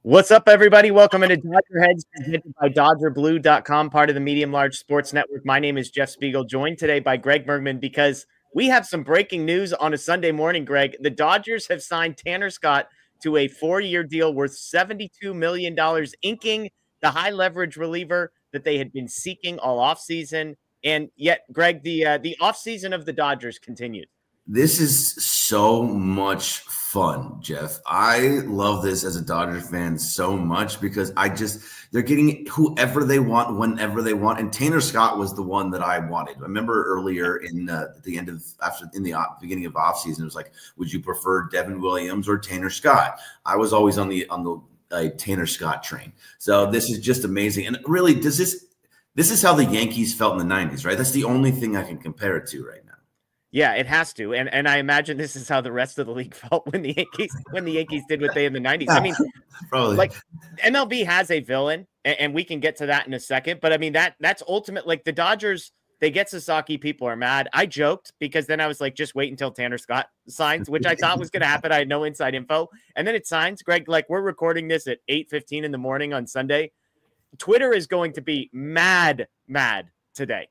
What's up, everybody? Welcome into Dodger Heads, presented by DodgerBlue.com, part of the Medium Large Sports Network. My name is Jeff Spiegel, joined today by Greg Bergman, because we have some breaking news on a Sunday morning, Greg. The Dodgers have signed Tanner Scott to a 4-year deal worth $72 million, inking the high-leverage reliever that they had been seeking all offseason. And yet, Greg, the offseason of the Dodgers continues. This is so much fun, Jeff. I love this as a Dodgers fan so much because they're getting whoever they want, whenever they want. And Tanner Scott was the one that I wanted. I remember earlier in the beginning of offseason, it was like, would you prefer Devin Williams or Tanner Scott? I was always on the Tanner Scott train. So this is just amazing. And really, this is how the Yankees felt in the 90s, right? That's the only thing I can compare it to right now. Yeah, it has to. And I imagine this is how the rest of the league felt when the Yankees did what they did in the 90s. I mean, probably. Like, MLB has a villain, and we can get to that in a second. But I mean, that's ultimate. Like, the Dodgers, they get Sasaki, people are mad. I joked because then I was like, just wait until Tanner Scott signs, which I thought was going to happen. I had no inside info. And then it signs. Greg, like, we're recording this at 8:15 in the morning on Sunday. Twitter is going to be mad today.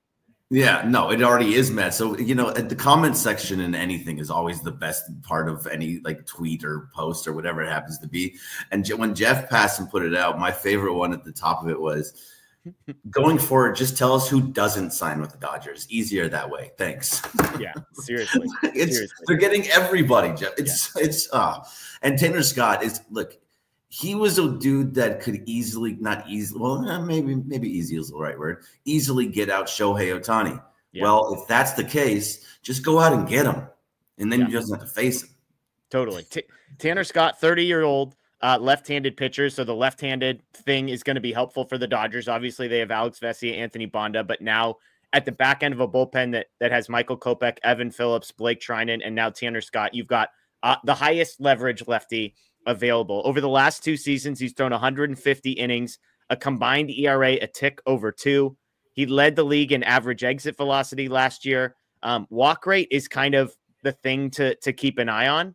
Yeah, no, it already is mad. So, you know, the comment section in anything is always the best part of any like tweet or post or whatever it happens to be. And when Jeff passed and put it out, my favorite one at the top of it was, going forward, just tell us who doesn't sign with the Dodgers. Easier that way. Thanks. Yeah, seriously. They're getting everybly, Jeff. And Tanner Scott is, look, he was a dude that could easily maybe easy is the right word, easily get out Shohei Ohtani. Yeah. Well, if that's the case, just go out and get him, and then you just have to face him. Totally. Tanner Scott, 30-year-old left-handed pitcher, so the left-handed thing is going to be helpful for the Dodgers. Obviously, they have Alex Vesia, Anthony Bonda, but now at the back end of a bullpen that has Michael Kopech, Evan Phillips, Blake Trinan, and now Tanner Scott, you've got the highest leverage lefty available. Over the last 2 seasons, he's thrown 150 innings, a combined ERA a tick over 2. He led the league in average exit velocity last year. Walk rate is kind of the thing to keep an eye on.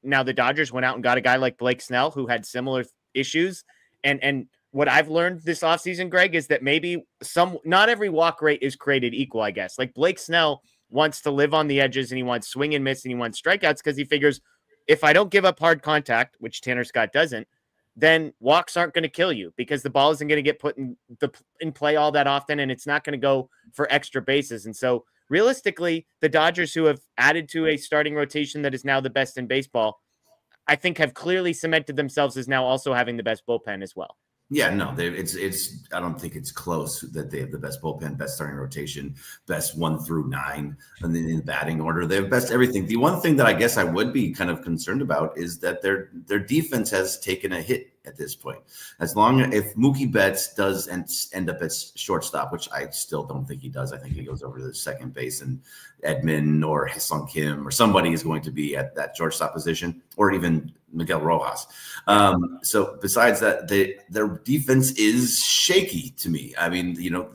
Now the Dodgers went out and got a guy like Blake Snell who had similar issues. And what I've learned this offseason, Greg, is that maybe not every walk rate is created equal, I guess. Like Blake Snell wants to live on the edges, and he wants swing and miss, and he wants strikeouts because he figures, if I don't give up hard contact, which Tanner Scott doesn't, then walks aren't going to kill you because the ball isn't going to get put in play all that often, and it's not going to go for extra bases. And so realistically, the Dodgers, who have added to a starting rotation that is now the best in baseball, I think have clearly cemented themselves as now also having the best bullpen as well. Yeah, no, I don't think it's close that they have the best bullpen, best starting rotation, best 1 through 9 and then in the batting order. They have best everything. The one thing that I guess I would be kind of concerned about is that their defense has taken a hit at this point. If Mookie Betts does end up at shortstop, which I still don't think he does. I think he goes over to the second base, and Edman or Ha-Seong Kim or somebody is going to be at that shortstop position, or even Miguel Rojas. So besides that, their defense is shaky to me. I mean, you know,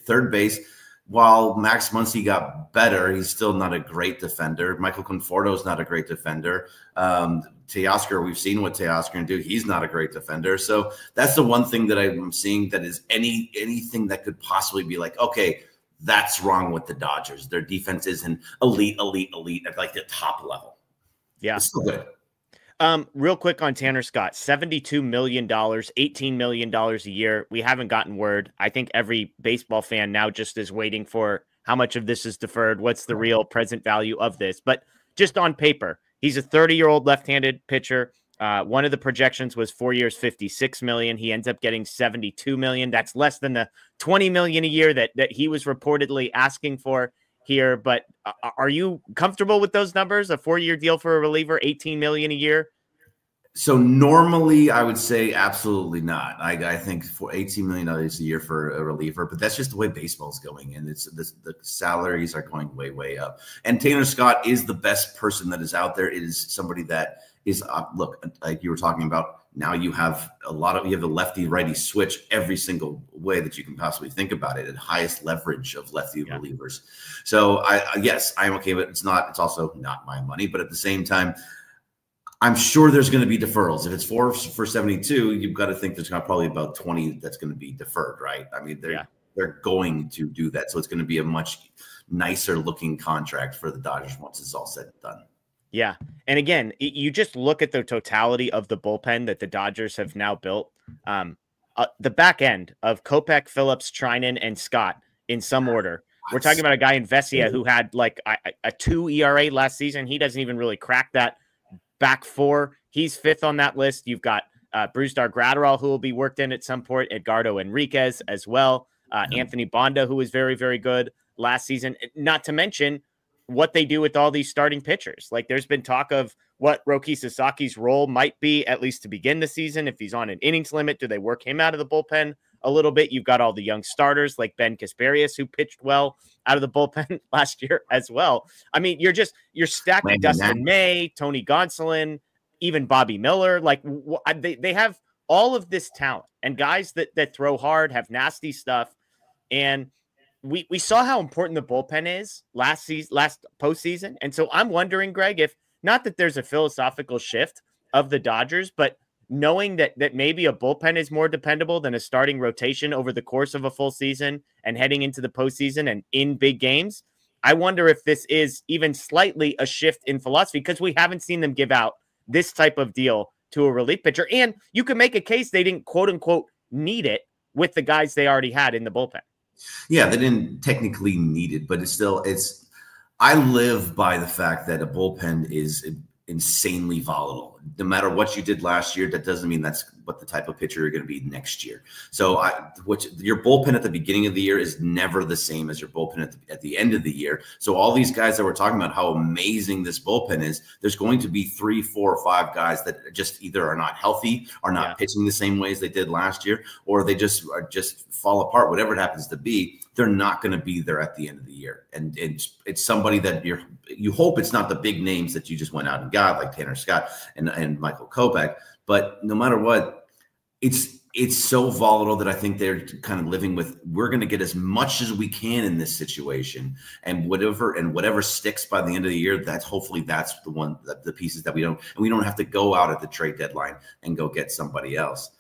third base, while Max Muncy got better, he's still not a great defender. Michael Conforto is not a great defender. Teoscar, we've seen what Teoscar can do. He's not a great defender. So that's the one thing that I'm seeing that is anything that could possibly be like, okay, that's wrong with the Dodgers. Their defense isn't elite at like the top level. Yeah. It's still good. Real quick on Tanner Scott, $72 million, $18 million a year. We haven't gotten word. I think every baseball fan now just is waiting for how much of this is deferred. What's the real present value of this? But just on paper, he's a 30-year-old left-handed pitcher. One of the projections was 4 years, $56 million. He ends up getting $72 million. That's less than the $20 million a year that he was reportedly asking for here. But are you comfortable with those numbers? A 4-year deal for a reliever, $18 million a year? So normally I would say absolutely not. I think for $18 million a year for a reliever, but that's just the way baseball's going. And the salaries are going way up. And Tanner Scott is the best person that is out there. It is somebody that is, look, like you were talking about, now you have you have the lefty righty switch every single way that you can possibly think about it, at highest leverage of lefty relievers. So yes, I'm okay, but it's also not my money. But at the same time, I'm sure there's going to be deferrals. If it's 4 for 72, you've got to think there's probably about 20 that's going to be deferred, right? I mean, they're going to do that. So it's going to be a much nicer looking contract for the Dodgers once it's all said and done. Yeah. And again, you just look at the totality of the bullpen that the Dodgers have now built. The back end of Kopech, Phillips, Trinan, and Scott in some order. We're talking about a guy in Vesia who had like a 2 ERA last season. He doesn't even really crack that back four. He's 5th on that list. You've got Brusdar Graterol, who will be worked in at some point, Edgardo Enriquez as well. Anthony Bonda, who was very, very good last season. Not to mention what they do with all these starting pitchers. Like there's been talk of what Roki Sasaki's role might be, at least to begin the season. If he's on an innings limit, do they work him out of the bullpen a little bit? You've got all the young starters like Ben Kasparius, who pitched well out of the bullpen last year as well. I mean, you're stacked with Dustin May, Tony Gonsolin, even Bobby Miller. Like they have all of this talent and guys that throw hard, have nasty stuff. And we saw how important the bullpen is last postseason. And so I'm wondering, Greg, if not that there's a philosophical shift of the Dodgers, but knowing that maybe a bullpen is more dependable than a starting rotation over the course of a full season and heading into the postseason and in big games, I wonder if this is even slightly a shift in philosophy, because we haven't seen them give out this type of deal to a relief pitcher. And you can make a case they didn't, quote unquote, need it with the guys they already had in the bullpen. Yeah, they didn't technically need it, but I live by the fact that a bullpen is insanely volatile. No matter what you did last year, that doesn't mean that's what the type of pitcher you're going to be next year. So your bullpen at the beginning of the year is never the same as your bullpen at the end of the year. So all these guys that we're talking about, how amazing this bullpen is, there's going to be 3, 4, or 5 guys that just either are not healthy, are not pitching the same ways they did last year, or they just fall apart, whatever it happens to be. They're not going to be there at the end of the year. And it's somebody that you hope it's not the big names that you just went out and got, like Tanner Scott and Michael Kopech. But no matter what, it's so volatile that I think they're kind of living with, we're going to get as much as we can in this situation, and whatever sticks by the end of the year, hopefully that's the pieces that we don't have to go out at the trade deadline and go get somebody else.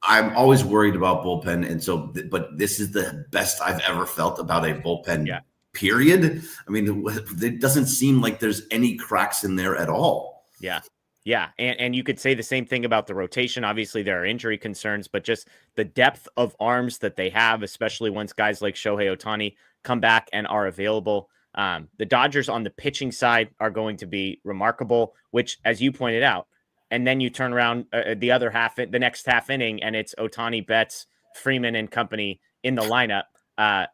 I'm always worried about bullpen. And so, but this is the best I've ever felt about a bullpen, period. I mean, it doesn't seem like there's any cracks in there at all. Yeah. Yeah. And you could say the same thing about the rotation. Obviously, there are injury concerns, but just the depth of arms that they have, especially once guys like Shohei Ohtani come back and are available. The Dodgers on the pitching side are going to be remarkable, which, as you pointed out, and then you turn around the other half, the next half inning, and it's Ohtani, Betts, Freeman, and company in the lineup.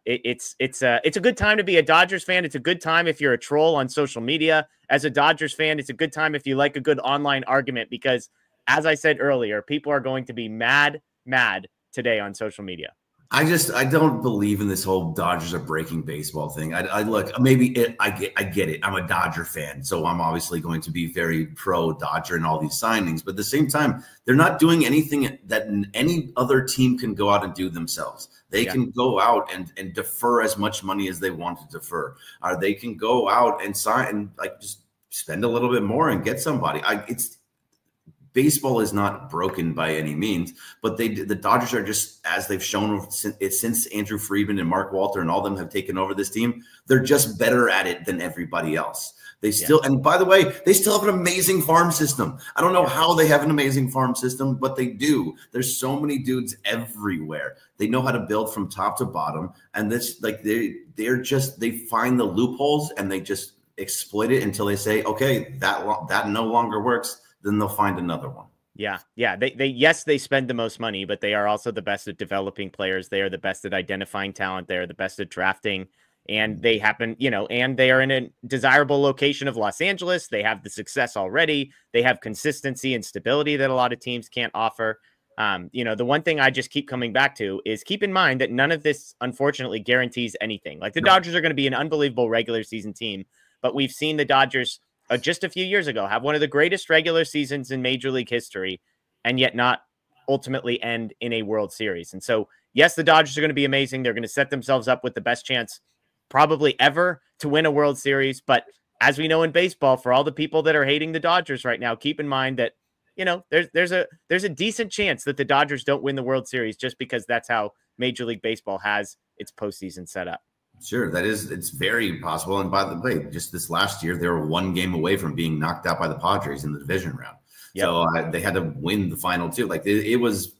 It's a good time to be a Dodgers fan. It's a good time if you're a troll on social media. As a Dodgers fan, it's a good time if you like a good online argument, because, as I said earlier, people are going to be mad today on social media. I don't believe in this whole Dodgers are breaking baseball thing. I look, maybe I get it. I'm a Dodger fan, so I'm obviously going to be very pro Dodger in all these signings. But at the same time, they're not doing anything that any other team can go out and do themselves. They can go out and defer as much money as they want to defer. Or they can go out and sign and just spend a little bit more and get somebody. Baseball is not broken by any means, but the Dodgers are just, as they've shown since Andrew Friedman and Mark Walter and all of them have taken over this team, they're just better at it than everybody else. They still, and by the way, they still have an amazing farm system. I don't know how they have an amazing farm system, but they do. There's so many dudes everywhere. They know how to build from top to bottom, and this they find the loopholes and they just exploit it until they say, okay, that no longer works. Then they'll find another one. Yeah. They spend the most money, but they are also the best at developing players. They are the best at identifying talent. They are the best at drafting, and they happen, and they are in a desirable location of Los Angeles. They have the success already. They have consistency and stability that a lot of teams can't offer. The one thing I just keep coming back to is keep in mind that none of this, unfortunately, guarantees anything. Like the Dodgers are going to be an unbelievable regular season team, but we've seen the Dodgers just a few years ago have one of the greatest regular seasons in Major League history, and yet not ultimately end in a World Series. And so, yes, the Dodgers are going to be amazing. They're going to set themselves up with the best chance probably ever to win a World Series. But as we know in baseball, for all the people that are hating the Dodgers right now, keep in mind that, you know, there's a decent chance that the Dodgers don't win the World Series just because that's how Major League Baseball has its postseason set up. Sure, it's very possible. And by the way, just this last year, they were 1 game away from being knocked out by the Padres in the division round. Yep. So they had to win the final 2. Like it was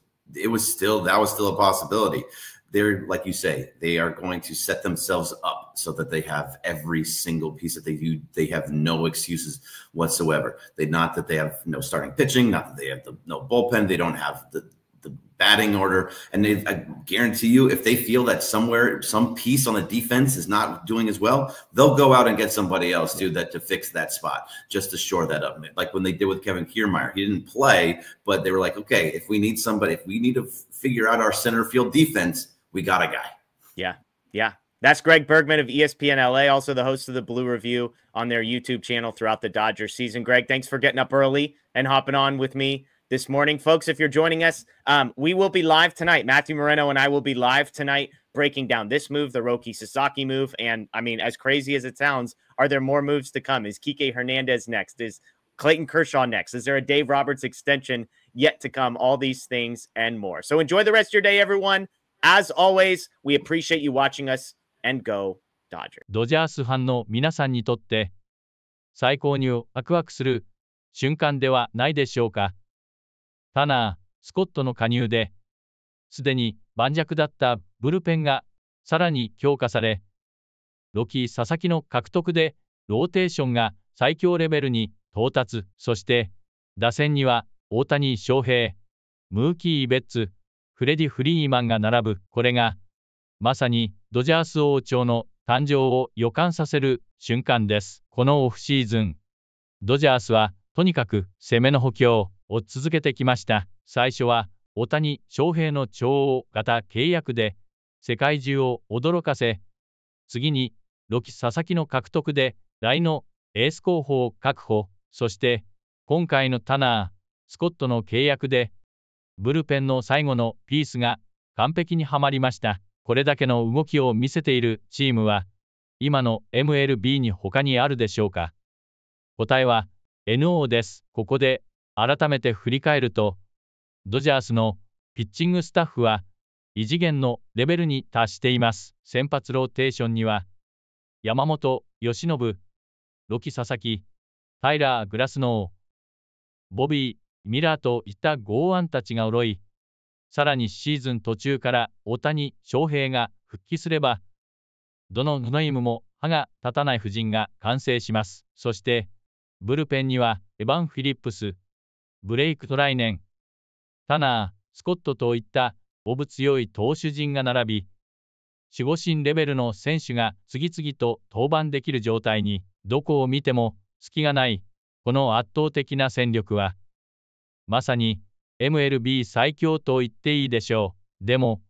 still a possibility. They're, like you say, they are going to set themselves up so that they have every single piece that they do. They have no excuses whatsoever. Not that they have no starting pitching, not that they have no bullpen. They don't have the batting order. And I guarantee you, if they feel that somewhere, some piece on the defense is not doing as well, they'll go out and get somebody else to fix that spot, just to shore that up. Like when they did with Kevin Kiermaier, he didn't play, but they were like, okay, if we need to figure out our center field defense, we got a guy. Yeah. That's Greg Bergman of ESPN LA, also the host of the Blue Review on their YouTube channel throughout the Dodgers season. Greg, thanks for getting up early and hopping on with me this morning. Folks, if you're joining us, we will be live tonight. Matthew Moreno and I will be live tonight breaking down this move, the Roki Sasaki move. And I mean, as crazy as it sounds, are there more moves to come? Is Kike Hernandez next? Is Clayton Kershaw next? Is there a Dave Roberts extension yet to come? All these things and more. So enjoy the rest of your day, everyone. As always, we appreciate you watching us, and go Dodgers. ドジャースファンの皆さんにとって最高にワクワクする瞬間ではないでしょうか。タナー、スコットの加入ですでに盤石だったブルペンがさらに強化され、ロキ佐々木の獲得でローテーションが最強レベルに到達。そして打線には大谷翔平、ムーキー・ベッツ、フレディ・フリーマンが並ぶ。これがまさにドジャース王朝の誕生を予感させる瞬間です。このオフシーズン、ドジャースはとにかく攻めの補強を続けてきました。最初は大谷翔平の超大型契約で世界中を驚かせ、次にロキ佐々木の獲得で来のエース候補を確保、そして今回のタナー、スコットの契約でブルペンの最後のピースが完璧にはまりました。これだけの動きを見せているチームは今の MLB に他にあるでしょうか。答えは NO です。ここで改めて振り返ると、ドジャースのピッチングスタッフは異次元のレベルに達しています。先発ローテーションには山本由伸、ロキ佐々木、タイラー・グラスノー、ボビー・ミラーといった剛腕たちが潤い、さらにシーズン途中から大谷翔平が復帰すれば、どのノイムも歯が立たない布陣が完成します。そして、ブルペンにはエヴァン・フィリップス、ブレイク・トライネン、タナー、スコットといったオブ強い投手陣が並び、守護神レベルの選手が次々と登板できる状態に、どこを見ても隙がない、この圧倒的な戦力は、まさに MLB 最強と言っていいでしょう。でも、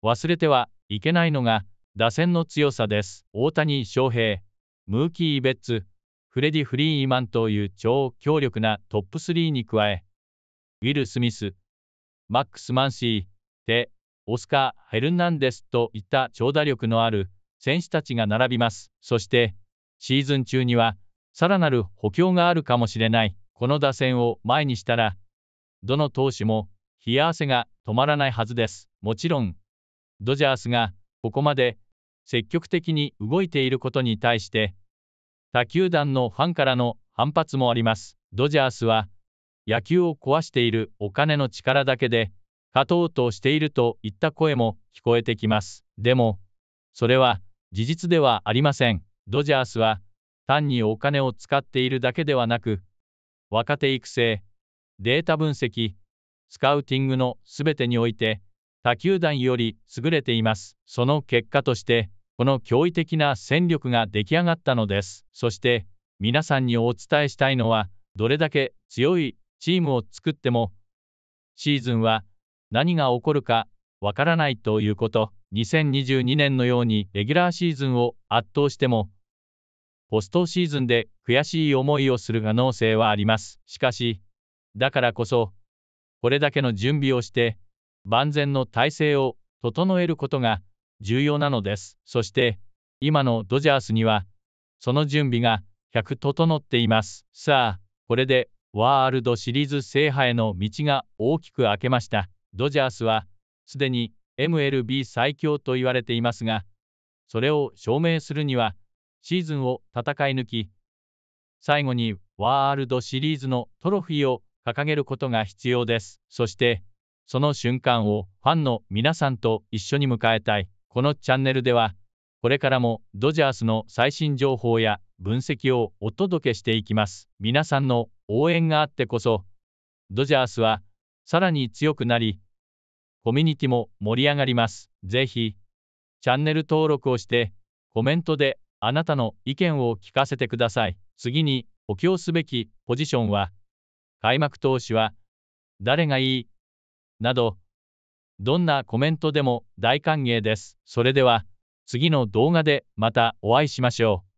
忘れてはいけないのが打線の強さです。大谷翔平、ムーキー・ベッツ、フレディ・フリーマンという超強力なトップ3に加え、ウィル・スミス、マックス・マンシー、テ、オスカー・ヘルナンデスといった長打力のある選手たちが並びます。そして、シーズン中にはさらなる補強があるかもしれない。この打線を前にしたら、どの投手も冷や汗が止まらないはずです。もちろん、ドジャースがここまで積極的に動いていることに対して、他球団のファンからの反発もあります。ドジャースは野球を壊しているお金の力だけで勝とうとしているといった声も聞こえてきます。でも、それは事実ではありません。ドジャースは単にお金を使っているだけではなく、若手育成、データ分析、スカウティングのすべてにおいて他球団より優れています。その結果として、この驚異的な戦力が出来上がったのです。そして、皆さんにお伝えしたいのは、どれだけ強いチームを作っても、シーズンは何が起こるかわからないということ。2022年のようにレギュラーシーズンを圧倒しても、ポストシーズンで悔しい思いをする可能性はあります。しかし、だからこそ、これだけの準備をして、万全の体制を整えることが重要なのです。そして、今のドジャースには、その準備が100整っています。さあ、これでワールドシリーズ制覇への道が大きく開けました。ドジャースはすでに MLB 最強と言われていますが、それを証明するにはシーズンを戦い抜き、最後にワールドシリーズのトロフィーを掲げることが必要です。そして、その瞬間をファンの皆さんと一緒に迎えたい。このチャンネルでは、これからもドジャースの最新情報や分析をお届けしていきます。皆さんの応援があってこそ、ドジャースはさらに強くなり、コミュニティも盛り上がります。ぜひ、チャンネル登録をして、コメントであなたの意見を聞かせてください。次に補強すべきポジションは、開幕投手は誰がいいなど、どんなコメントでも大歓迎です。それでは、次の動画でまたお会いしましょう。